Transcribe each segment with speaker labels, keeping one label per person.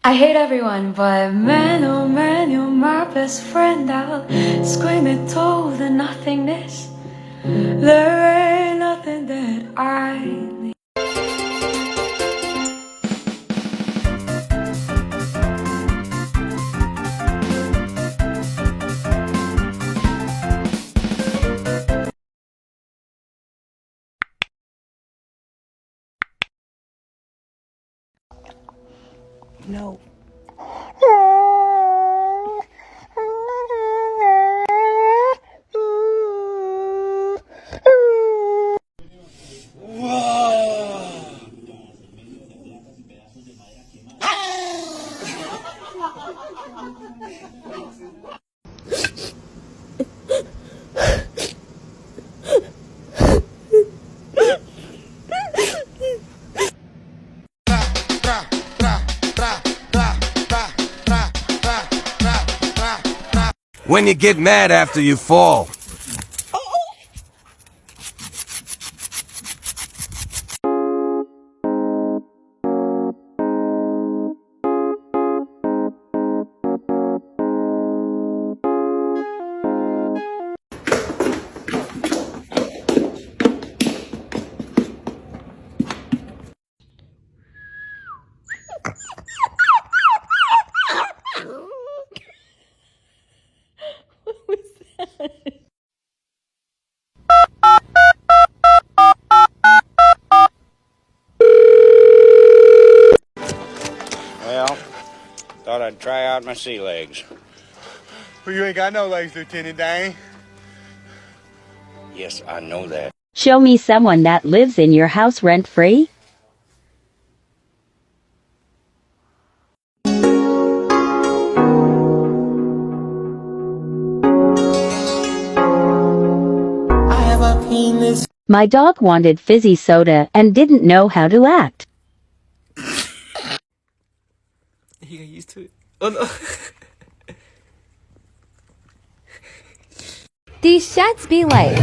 Speaker 1: I hate everyone, but man, oh man, you're my best friend. I'll scream it to the nothingness. There ain't nothing that I need.
Speaker 2: No.
Speaker 3: When you get mad after you fall.
Speaker 4: Well, thought I'd try out my sea legs.
Speaker 5: Well, you ain't got no legs, Lieutenant Dane.
Speaker 4: Yes, I know that.
Speaker 6: Show me someone that lives in your house rent-free.
Speaker 2: I have a penis.
Speaker 6: My dog wanted fizzy soda and didn't know how to act.
Speaker 2: He got used to it. Oh no.
Speaker 7: These sheds be like.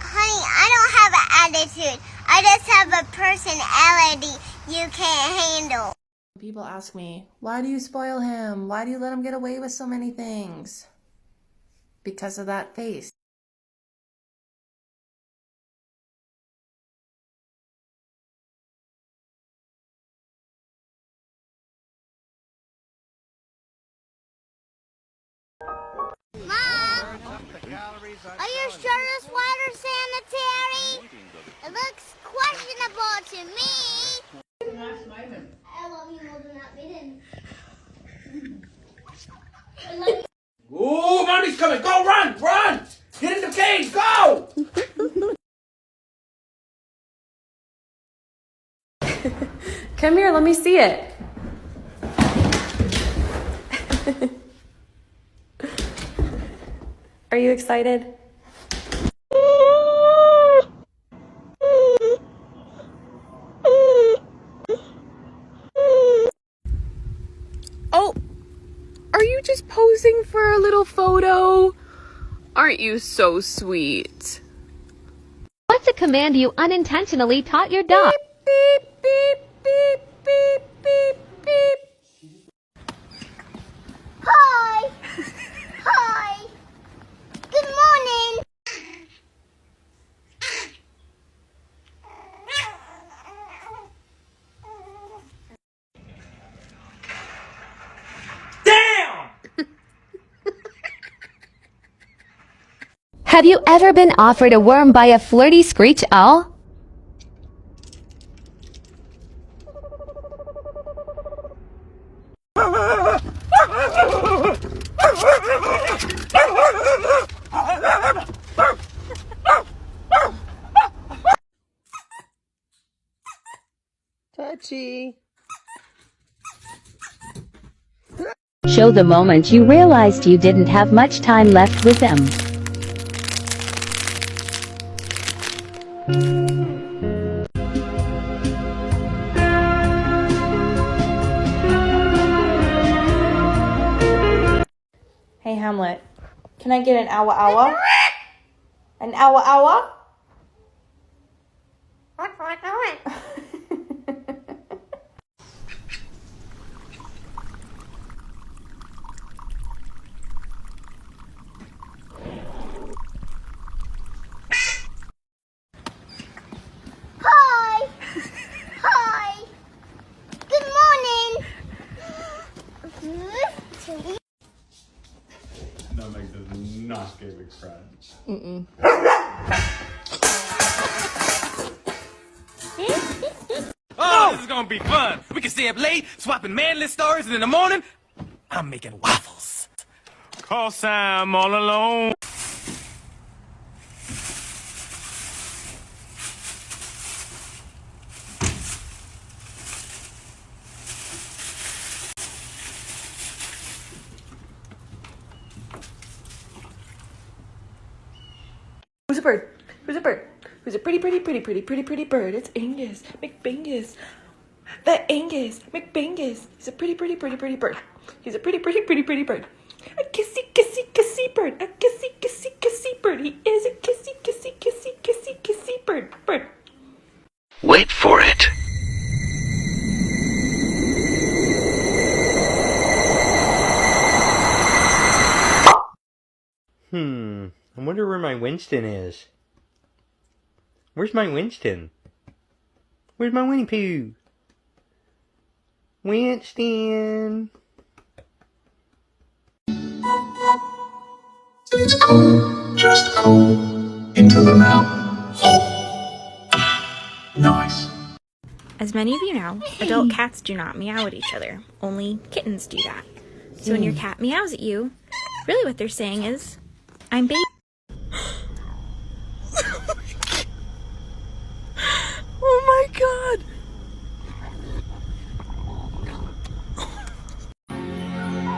Speaker 8: Honey, I don't have an attitude. I just have a personality you can't handle.
Speaker 9: People ask me, why do you spoil him? Why do you let him get away with so many things? Because of that face.
Speaker 8: Mom, are you sure this water's sanitary? It looks questionable to me. I love you more than that, Maiden.
Speaker 2: Ooh, mommy's coming. Go, run, run. Get in the cage, go.
Speaker 9: Come here, let me see it. Are you excited?
Speaker 10: Oh, are you just posing for a little photo? Aren't you so sweet?
Speaker 7: What's a command you unintentionally taught your dog?
Speaker 10: Beep, beep, beep, beep, beep, beep.
Speaker 8: Hi. Hi. Good morning.
Speaker 2: Damn.
Speaker 7: Have you ever been offered a worm by a flirty screech owl?
Speaker 2: Touchy.
Speaker 6: Show the moment you realized you didn't have much time left with them.
Speaker 9: Hey Hamlet, can I get an awa awa?
Speaker 1: An hour hour?
Speaker 8: Hi! Hi! Good morning!
Speaker 5: That makes us not give a crap.
Speaker 2: Oh, this is gonna be fun. We can stay up late, swapping manly stories, and in the morning, I'm making waffles. 'Cause I'm all alone.
Speaker 1: Who's a bird? Who's a bird? Who's a pretty bird? It's Angus McBangus. The Angus McBangus. He's a pretty bird. He's a pretty bird. A kissy bird. A kissy bird. He is a kissy bird.
Speaker 3: Wait for it.
Speaker 11: I wonder where my Winston is. Where's my Winston? Where's my Winnie Pooh? Winston!
Speaker 12: It's cold, just cold, into the mountain. Nice.
Speaker 13: As many of you know, adult cats do not meow at each other. Only kittens do that. So when your cat meows at you, really what they're saying is, I'm baby.
Speaker 10: Oh my god!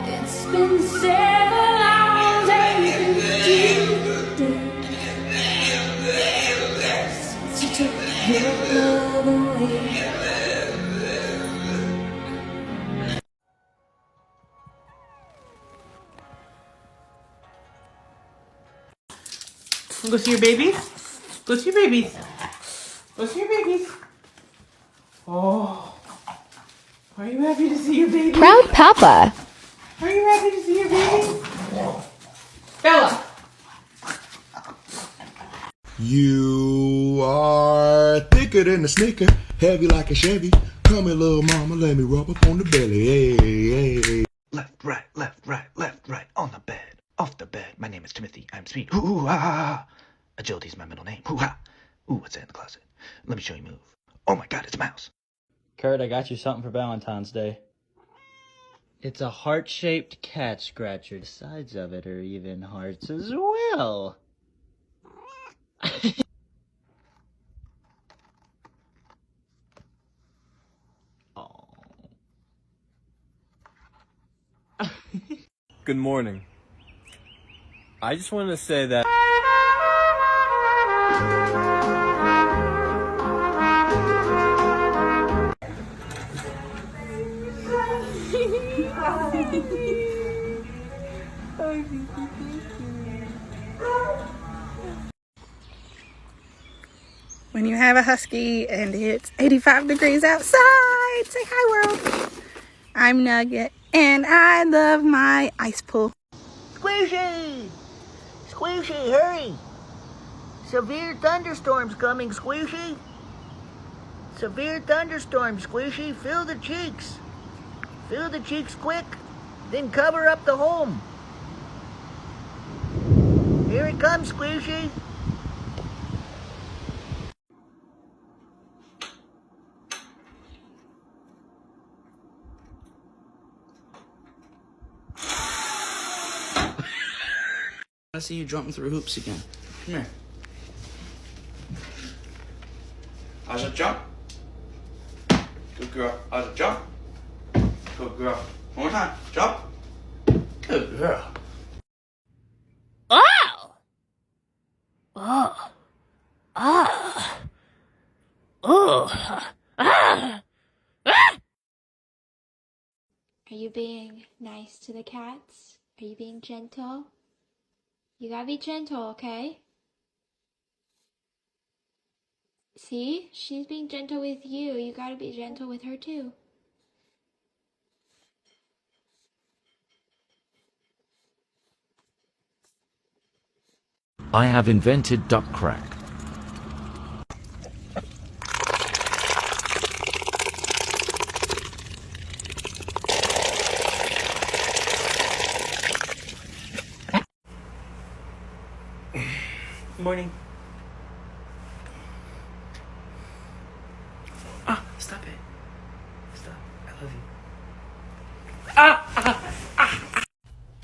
Speaker 1: It's been 7 hours and since you took your love away.
Speaker 2: Go see your babies. Go see your babies. Go see your babies. Oh. Are you happy to see your baby?
Speaker 7: Proud Papa.
Speaker 2: Are you happy to see your baby? Bella.
Speaker 12: You are thicker than a snicker, heavy like a Chevy. Come here, little mama, let me rub up on the belly. Hey, hey.
Speaker 14: Left, right, on the bed, off the bed. My name is Timothy. I'm sweet. Ooh, ah. Agility's my middle name. Ooh, ah. Ooh, what's that in the closet? Let me show you move. Oh my god, it's a mouse.
Speaker 11: Kurt, I got you something for Valentine's Day. It's a heart-shaped cat scratcher. The sides of it are even hearts as well. Oh.
Speaker 15: Good morning. I just wanted to say that
Speaker 10: When you have a husky and it's 85 degrees outside, say hi world. I'm Nugget and I love my ice pool.
Speaker 16: Squishy! Squishy, hurry! Severe thunderstorms coming, Squishy! Severe thunderstorms, Squishy. Fill the cheeks. Fill the cheeks quick, then cover up the home. Here it comes, Squishy.
Speaker 2: I see you jumping through hoops again. Come here. Aja, jump. Good girl. Aja, jump. Good girl. One more time. Jump. Good girl.
Speaker 7: Oh! Oh. Oh. Oh. Ah. Ah.
Speaker 17: Are you being nice to the cats? Are you being gentle? You gotta be gentle, okay? See? She's being gentle with you. You gotta be gentle with her too.
Speaker 18: I have invented duck crack.
Speaker 1: Good morning. Ah, stop it. Stop. I love you.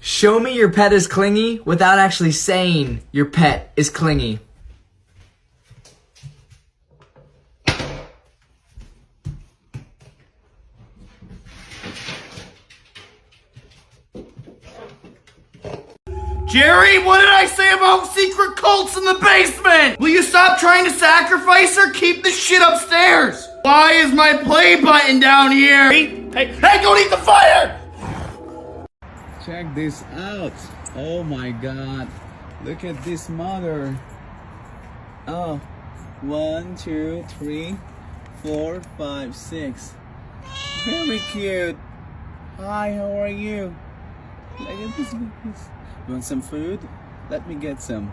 Speaker 19: Show me your pet is clingy without actually saying your pet is clingy.
Speaker 2: Jerry, what did I say about secret cults in the basement? Will you stop trying to sacrifice or keep the shit upstairs? Why is my play button down here? Hey, don't eat the fire!
Speaker 20: Check this out. Oh my god. Look at this mother. Oh, 1, 2, 3, 4, 5, 6. Very cute. Hi, how are you? Look at this. You want some food? Let me get some.